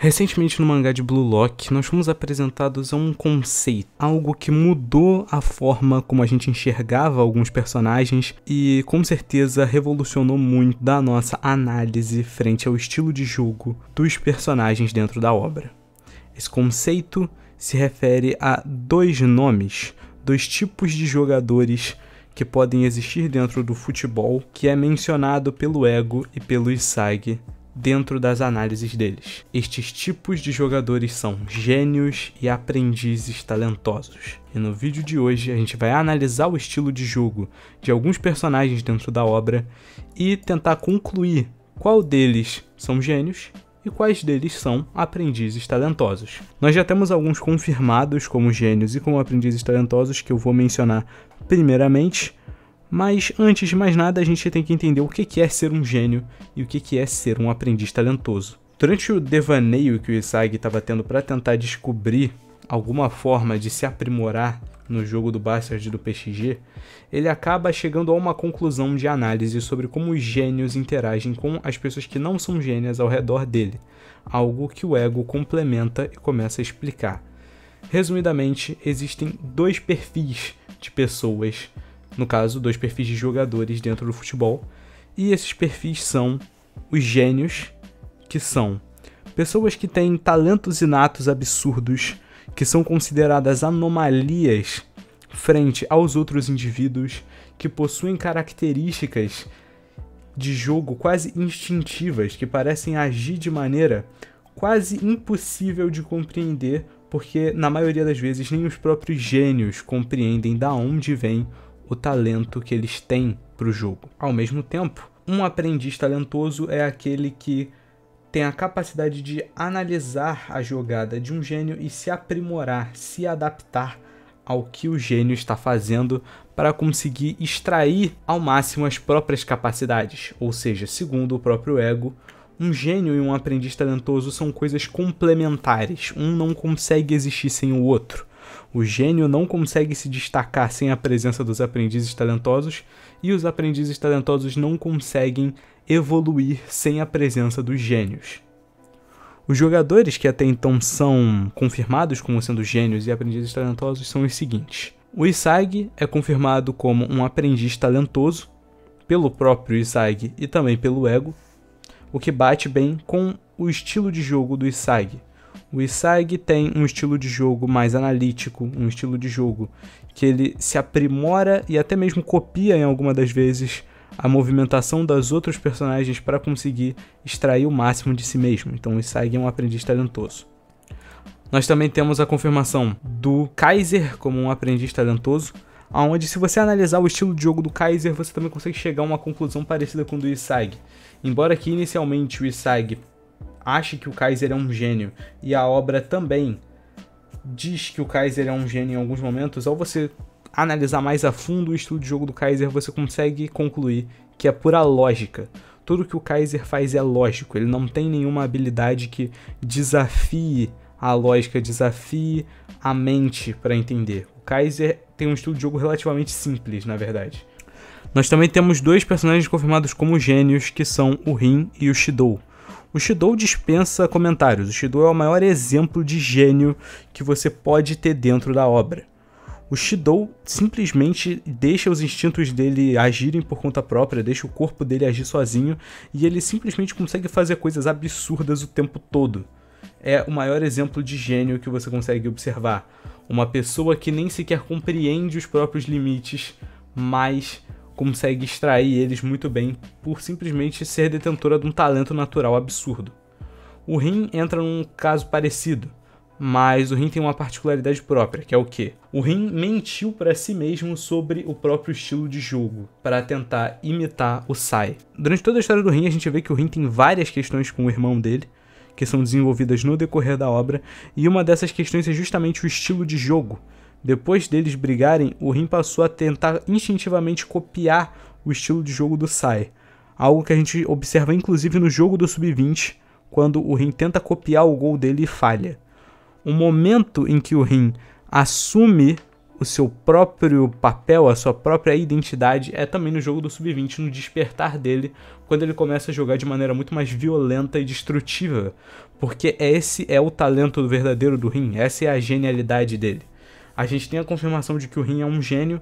Recentemente no mangá de Blue Lock, nós fomos apresentados a um conceito, algo que mudou a forma como a gente enxergava alguns personagens e com certeza revolucionou muito da nossa análise frente ao estilo de jogo dos personagens dentro da obra. Esse conceito se refere a dois nomes, dois tipos de jogadores que podem existir dentro do futebol, que é mencionado pelo Ego e pelo Isagi dentro das análises deles. Estes tipos de jogadores são gênios e aprendizes talentosos. E no vídeo de hoje a gente vai analisar o estilo de jogo de alguns personagens dentro da obra e tentar concluir qual deles são gênios e quais deles são aprendizes talentosos. Nós já temos alguns confirmados como gênios e como aprendizes talentosos que eu vou mencionar primeiramente, mas antes de mais nada a gente tem que entender o que é ser um gênio e o que é ser um aprendiz talentoso. Durante o devaneio que o Isagi estava tendo para tentar descobrir alguma forma de se aprimorar no jogo do Bastard do PXG, ele acaba chegando a uma conclusão de análise sobre como os gênios interagem com as pessoas que não são gênias ao redor dele, algo que o Ego complementa e começa a explicar. Resumidamente, existem dois perfis de pessoas, no caso, dois perfis de jogadores dentro do futebol, e esses perfis são os gênios, que são pessoas que têm talentos inatos absurdos, que são consideradas anomalias frente aos outros indivíduos, que possuem características de jogo quase instintivas, que parecem agir de maneira quase impossível de compreender, porque na maioria das vezes nem os próprios gênios compreendem da onde vem o talento que eles têm para o jogo. Ao mesmo tempo, um aprendiz talentoso é aquele que tem a capacidade de analisar a jogada de um gênio e se aprimorar, se adaptar ao que o gênio está fazendo para conseguir extrair ao máximo as próprias capacidades. Ou seja, segundo o próprio Ego, um gênio e um aprendiz talentoso são coisas complementares. Um não consegue existir sem o outro. O gênio não consegue se destacar sem a presença dos aprendizes talentosos e os aprendizes talentosos não conseguem evoluir sem a presença dos gênios. Os jogadores que até então são confirmados como sendo gênios e aprendizes talentosos são os seguintes. O Isagi é confirmado como um aprendiz talentoso pelo próprio Isagi e também pelo Ego, o que bate bem com o estilo de jogo do Isagi. O Isagi tem um estilo de jogo mais analítico, um estilo de jogo que ele se aprimora e até mesmo copia em alguma das vezes a movimentação das outros personagens para conseguir extrair o máximo de si mesmo. Então o Isagi é um aprendiz talentoso. Nós também temos a confirmação do Kaiser como um aprendiz talentoso, onde se você analisar o estilo de jogo do Kaiser, você também consegue chegar a uma conclusão parecida com o do Isagi. Embora que inicialmente o Isagi ache que o Kaiser é um gênio e a obra também diz que o Kaiser é um gênio em alguns momentos, ao você analisar mais a fundo o estilo de jogo do Kaiser, você consegue concluir que é pura lógica. Tudo que o Kaiser faz é lógico, ele não tem nenhuma habilidade que desafie a lógica, desafie a mente para entender. O Kaiser tem um estilo de jogo relativamente simples, na verdade. Nós também temos dois personagens confirmados como gênios, que são o Rin e o Shidou. O Shidou dispensa comentários. O Shidou é o maior exemplo de gênio que você pode ter dentro da obra. O Shidou simplesmente deixa os instintos dele agirem por conta própria, deixa o corpo dele agir sozinho e ele simplesmente consegue fazer coisas absurdas o tempo todo. É o maior exemplo de gênio que você consegue observar. Uma pessoa que nem sequer compreende os próprios limites, mas consegue extrair eles muito bem por simplesmente ser detentora de um talento natural absurdo. O Rin entra num caso parecido, mas o Rin tem uma particularidade própria, que é o quê? O Rin mentiu para si mesmo sobre o próprio estilo de jogo, para tentar imitar o Sai. Durante toda a história do Rin, a gente vê que o Rin tem várias questões com o irmão dele, que são desenvolvidas no decorrer da obra, e uma dessas questões é justamente o estilo de jogo. Depois deles brigarem, o Rin passou a tentar instintivamente copiar o estilo de jogo do Sai. Algo que a gente observa inclusive no jogo do Sub-20, quando o Rin tenta copiar o gol dele e falha. O momento em que o Rin assume o seu próprio papel, a sua própria identidade, é também no jogo do Sub-20, no despertar dele, quando ele começa a jogar de maneira muito mais violenta e destrutiva, porque esse é o talento verdadeiro do Rin, essa é a genialidade dele. A gente tem a confirmação de que o Rin é um gênio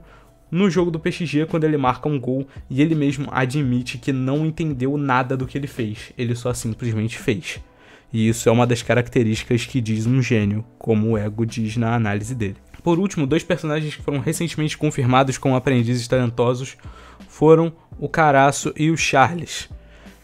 no jogo do PXG, quando ele marca um gol e ele mesmo admite que não entendeu nada do que ele fez, ele só simplesmente fez. E isso é uma das características que diz um gênio, como o Ego diz na análise dele. Por último, 2 personagens que foram recentemente confirmados como aprendizes talentosos foram o Caraço e o Charles,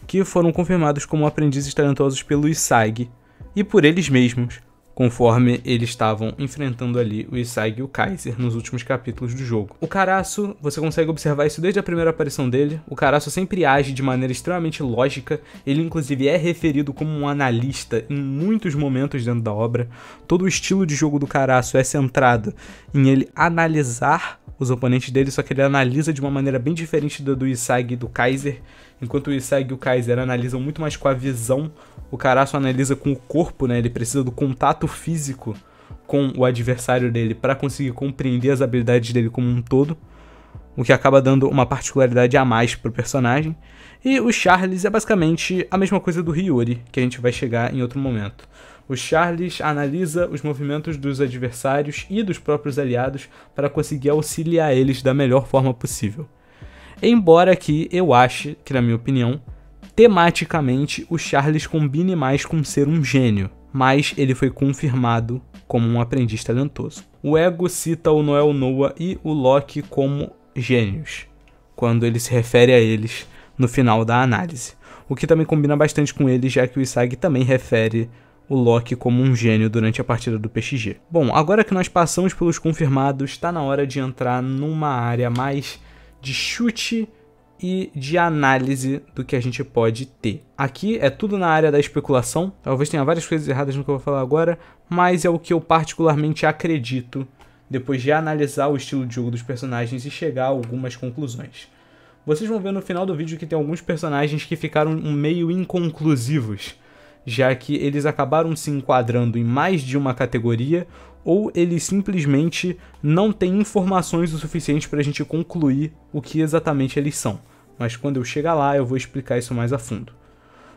que foram confirmados como aprendizes talentosos pelo Isagi e por eles mesmos, conforme eles estavam enfrentando ali o Isagi e o Kaiser nos últimos capítulos do jogo. O Caraço, você consegue observar isso desde a primeira aparição dele. O Caraço sempre age de maneira extremamente lógica, ele inclusive é referido como um analista em muitos momentos dentro da obra. Todo o estilo de jogo do Caraço é centrado em ele analisar os oponentes dele, só que ele analisa de uma maneira bem diferente do Isagi e do Kaiser. Enquanto o Isagi e o Kaiser analisam muito mais com a visão, o Caraço analisa com o corpo, né? Ele precisa do contato físico com o adversário dele para conseguir compreender as habilidades dele como um todo, o que acaba dando uma particularidade a mais pro personagem. E o Charles é basicamente a mesma coisa do Hiyori, que a gente vai chegar em outro momento. O Charles analisa os movimentos dos adversários e dos próprios aliados para conseguir auxiliar eles da melhor forma possível. Embora que eu ache que, na minha opinião, tematicamente o Charles combine mais com ser um gênio, mas ele foi confirmado como um aprendiz talentoso. O Ego cita o Noel Noah e o Loki como gênios, quando ele se refere a eles no final da análise, o que também combina bastante com ele, já que o Isagi também refere o Loki como um gênio durante a partida do PXG. Bom, agora que nós passamos pelos confirmados, está na hora de entrar numa área mais de chute e de análise do que a gente pode ter. Aqui é tudo na área da especulação, talvez tenha várias coisas erradas no que eu vou falar agora, mas é o que eu particularmente acredito depois de analisar o estilo de jogo dos personagens e chegar a algumas conclusões. Vocês vão ver no final do vídeo que tem alguns personagens que ficaram meio inconclusivos, já que eles acabaram se enquadrando em mais de uma categoria, ou eles simplesmente não têm informações o suficiente para a gente concluir o que exatamente eles são. Mas quando eu chegar lá eu vou explicar isso mais a fundo.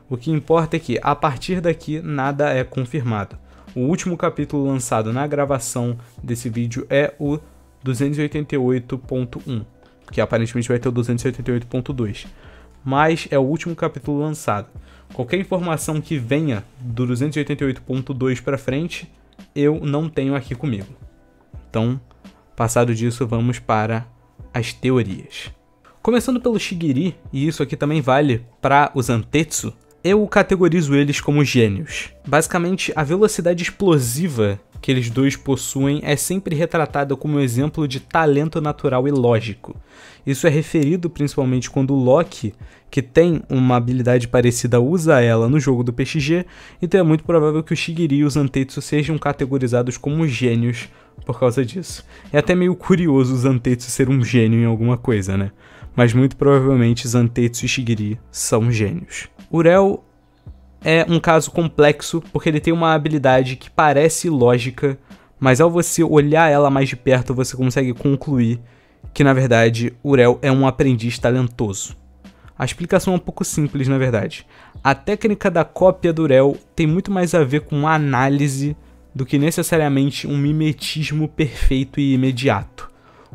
O que importa é que, a partir daqui, nada é confirmado. O último capítulo lançado na gravação desse vídeo é o 288.1, que aparentemente vai ter o 288.2. Mas é o último capítulo lançado. Qualquer informação que venha do 288.2 para frente, eu não tenho aqui comigo. Então, passado disso, vamos para as teorias. Começando pelo Shigiri, e isso aqui também vale para o Zantetsu, eu categorizo eles como gênios. Basicamente, a velocidade explosiva que eles dois possuem é sempre retratada como um exemplo de talento natural e lógico. Isso é referido principalmente quando o Loki, que tem uma habilidade parecida, usa ela no jogo do PXG, então é muito provável que o Shigiri e o Zantetsu sejam categorizados como gênios por causa disso. É até meio curioso o Zantetsu ser um gênio em alguma coisa, né? Mas muito provavelmente Zantetsu e Shigiri são gênios. Urel é um caso complexo porque ele tem uma habilidade que parece lógica, mas ao você olhar ela mais de perto você consegue concluir que na verdade Urel é um aprendiz talentoso. A explicação é um pouco simples na verdade. A técnica da cópia do Urel tem muito mais a ver com análise do que necessariamente um mimetismo perfeito e imediato.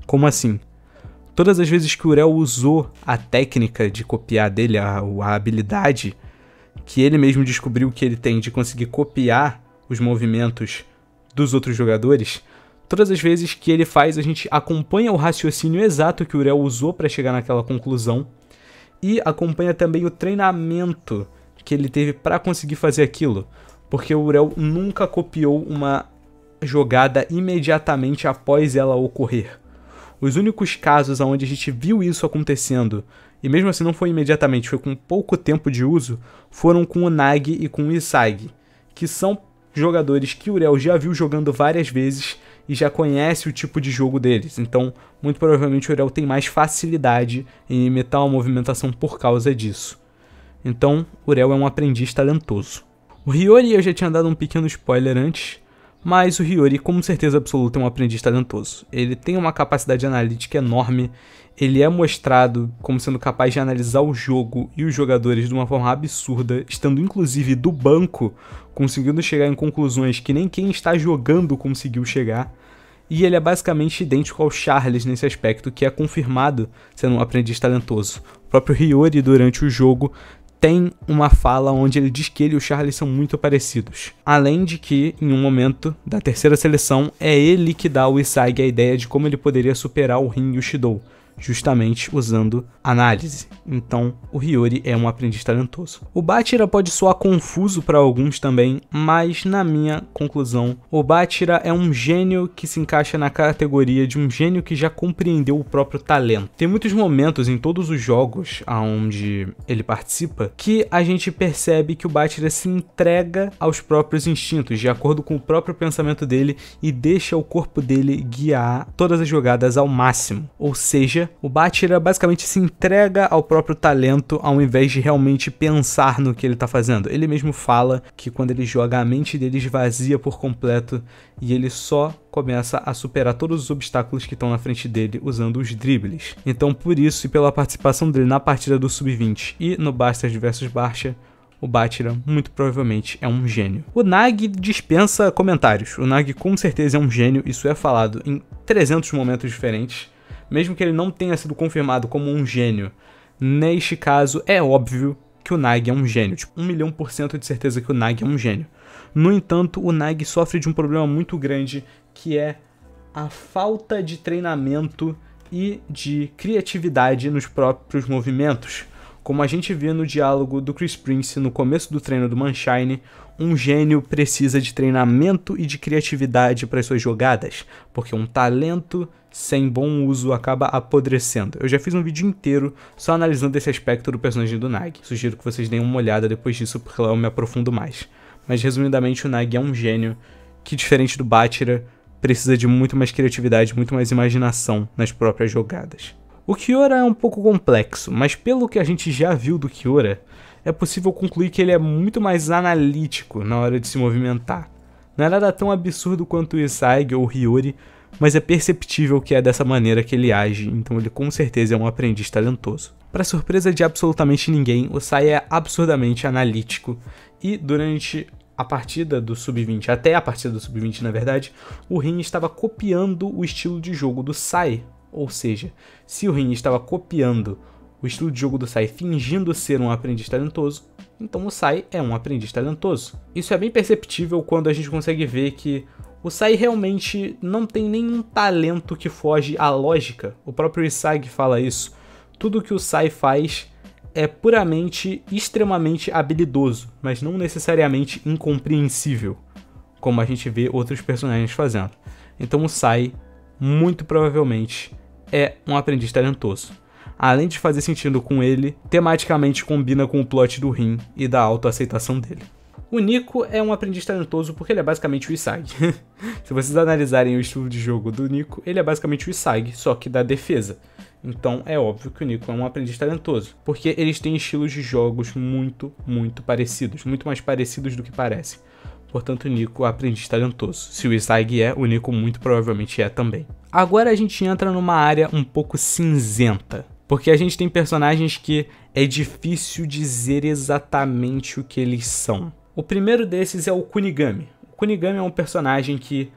Como assim? Todas as vezes que o Urel usou a técnica de copiar dele, a habilidade que ele mesmo descobriu que ele tem de conseguir copiar os movimentos dos outros jogadores, todas as vezes que ele faz, a gente acompanha o raciocínio exato que o Urel usou para chegar naquela conclusão e acompanha também o treinamento que ele teve para conseguir fazer aquilo, porque o Urel nunca copiou uma jogada imediatamente após ela ocorrer. Os únicos casos onde a gente viu isso acontecendo, e mesmo assim não foi imediatamente, foi com pouco tempo de uso, foram com o Nagi e com o Isagi, que são jogadores que o Urel já viu jogando várias vezes e já conhece o tipo de jogo deles. Então, muito provavelmente o Urel tem mais facilidade em imitar uma movimentação por causa disso. Então, o Urel é um aprendiz talentoso. O Hiyori eu já tinha dado um pequeno spoiler antes, Mas o Hiyori, com certeza absoluta, é um aprendiz talentoso. Ele tem uma capacidade analítica enorme, ele é mostrado como sendo capaz de analisar o jogo e os jogadores de uma forma absurda, estando inclusive do banco, conseguindo chegar em conclusões que nem quem está jogando conseguiu chegar. E ele é basicamente idêntico ao Charles nesse aspecto, que é confirmado sendo um aprendiz talentoso. O próprio Hiyori, durante o jogo, tem uma fala onde ele diz que ele e o Charles são muito parecidos. Além de que, em um momento da terceira seleção, é ele que dá ao Isagi a ideia de como ele poderia superar o Rin e o Shidou, justamente usando análise. Então, o Hiyori é um aprendiz talentoso. O Bachira pode soar confuso para alguns também, mas na minha conclusão, o Bachira é um gênio que se encaixa na categoria de um gênio que já compreendeu o próprio talento. Tem muitos momentos em todos os jogos onde ele participa que a gente percebe que o Bachira se entrega aos próprios instintos, de acordo com o próprio pensamento dele, e deixa o corpo dele guiar todas as jogadas ao máximo. Ou seja, o Bachira basicamente se entrega ao próprio talento ao invés de realmente pensar no que ele está fazendo. Ele mesmo fala que quando ele joga, a mente dele esvazia por completo e ele só começa a superar todos os obstáculos que estão na frente dele usando os dribles. Então, por isso e pela participação dele na partida do Sub-20 e no Bastard vs Barça, o Bachira muito provavelmente é um gênio. O Nagi dispensa comentários. O Nagi com certeza é um gênio, isso é falado em 300 momentos diferentes. Mesmo que ele não tenha sido confirmado como um gênio, neste caso é óbvio que o Nagi é um gênio. Tipo, 1.000.000% de certeza que o Nagi é um gênio. No entanto, o Nagi sofre de um problema muito grande, que é a falta de treinamento e de criatividade nos próprios movimentos. Como a gente vê no diálogo do Chris Prince no começo do treino do Manshine, um gênio precisa de treinamento e de criatividade para as suas jogadas, porque um talento sem bom uso acaba apodrecendo. Eu já fiz um vídeo inteiro só analisando esse aspecto do personagem do Nagi. Sugiro que vocês deem uma olhada depois disso, porque lá eu me aprofundo mais. Mas resumidamente, o Nagi é um gênio que, diferente do Bachira, precisa de muito mais criatividade, muito mais imaginação nas próprias jogadas. O Kyora é um pouco complexo, mas pelo que a gente já viu do Kyora, é possível concluir que ele é muito mais analítico na hora de se movimentar. Não é nada tão absurdo quanto o Isagi ou o Hiyori, mas é perceptível que é dessa maneira que ele age, então ele com certeza é um aprendiz talentoso. Para surpresa de absolutamente ninguém, o Sai é absurdamente analítico, e durante a partida do Sub-20, até a partida do Sub-20 na verdade, o Rin estava copiando o estilo de jogo do Sai. Ou seja, se o Rin estava copiando o estilo de jogo do Sai fingindo ser um aprendiz talentoso, então o Sai é um aprendiz talentoso. Isso é bem perceptível quando a gente consegue ver que o Sai realmente não tem nenhum talento que foge à lógica. O próprio Isagi fala isso. Tudo que o Sai faz é puramente, extremamente habilidoso, mas não necessariamente incompreensível, como a gente vê outros personagens fazendo. Então o Sai, muito provavelmente, é um aprendiz talentoso. Além de fazer sentido com ele, tematicamente combina com o plot do Rin e da autoaceitação dele. O Nico é um aprendiz talentoso porque ele é basicamente o Isagi. Se vocês analisarem o estilo de jogo do Nico, ele é basicamente o Isagi, só que da defesa. Então é óbvio que o Nico é um aprendiz talentoso, porque eles têm estilos de jogos muito parecidos, muito mais parecidos do que parecem. Portanto, o Nico é um aprendiz talentoso. Se o Isagi é, o Nico muito provavelmente é também. Agora a gente entra numa área um pouco cinzenta, porque a gente tem personagens que é difícil dizer exatamente o que eles são. O primeiro desses é o Kunigami. O Kunigami é um personagem que,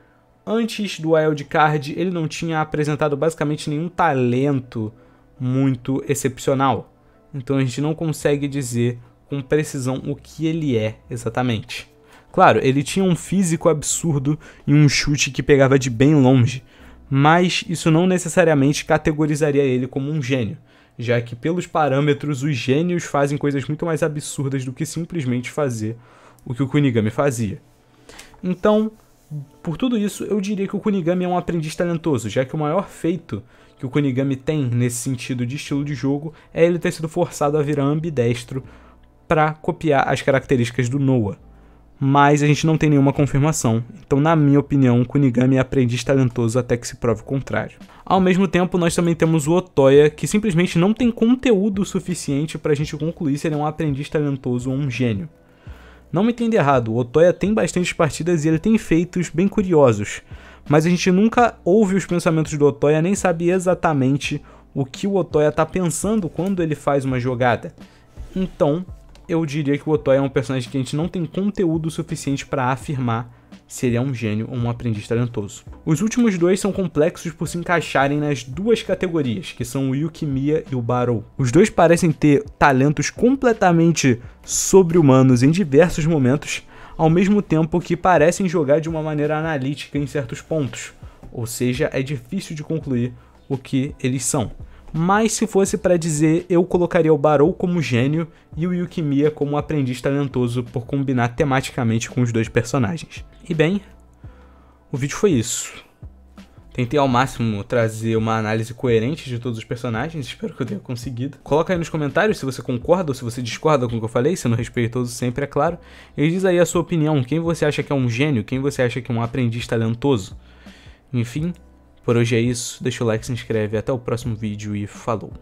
antes do Wildcard, ele não tinha apresentado basicamente nenhum talento muito excepcional. Então a gente não consegue dizer com precisão o que ele é exatamente. Claro, ele tinha um físico absurdo e um chute que pegava de bem longe, mas isso não necessariamente categorizaria ele como um gênio, já que pelos parâmetros os gênios fazem coisas muito mais absurdas do que simplesmente fazer o que o Kunigami fazia. Então, por tudo isso, eu diria que o Kunigami é um aprendiz talentoso, já que o maior feito que o Kunigami tem nesse sentido de estilo de jogo é ele ter sido forçado a virar ambidestro para copiar as características do Noah. Mas a gente não tem nenhuma confirmação, então na minha opinião o Kunigami é aprendiz talentoso até que se prove o contrário. Ao mesmo tempo nós também temos o Otoya, que simplesmente não tem conteúdo suficiente para a gente concluir se ele é um aprendiz talentoso ou um gênio. Não me entenda errado, o Otoya tem bastantes partidas e ele tem feitos bem curiosos, mas a gente nunca ouve os pensamentos do Otoya, nem sabe exatamente o que o Otoya tá pensando quando ele faz uma jogada. Então, eu diria que o Otoya é um personagem que a gente não tem conteúdo suficiente para afirmar se ele é um gênio ou um aprendiz talentoso. Os últimos dois são complexos por se encaixarem nas duas categorias, que são o Yukimiya e o Barou. Os dois parecem ter talentos completamente sobre-humanos em diversos momentos, ao mesmo tempo que parecem jogar de uma maneira analítica em certos pontos, ou seja, é difícil de concluir o que eles são. Mas se fosse para dizer, eu colocaria o Barou como gênio e o Yukimiya como aprendiz talentoso por combinar tematicamente com os dois personagens. E bem, o vídeo foi isso. Tentei ao máximo trazer uma análise coerente de todos os personagens, espero que eu tenha conseguido. Coloca aí nos comentários se você concorda ou se você discorda com o que eu falei, sendo respeitoso sempre, é claro. E diz aí a sua opinião, quem você acha que é um gênio, quem você acha que é um aprendiz talentoso. Enfim, por hoje é isso, deixa o like, se inscreve, até o próximo vídeo e falou!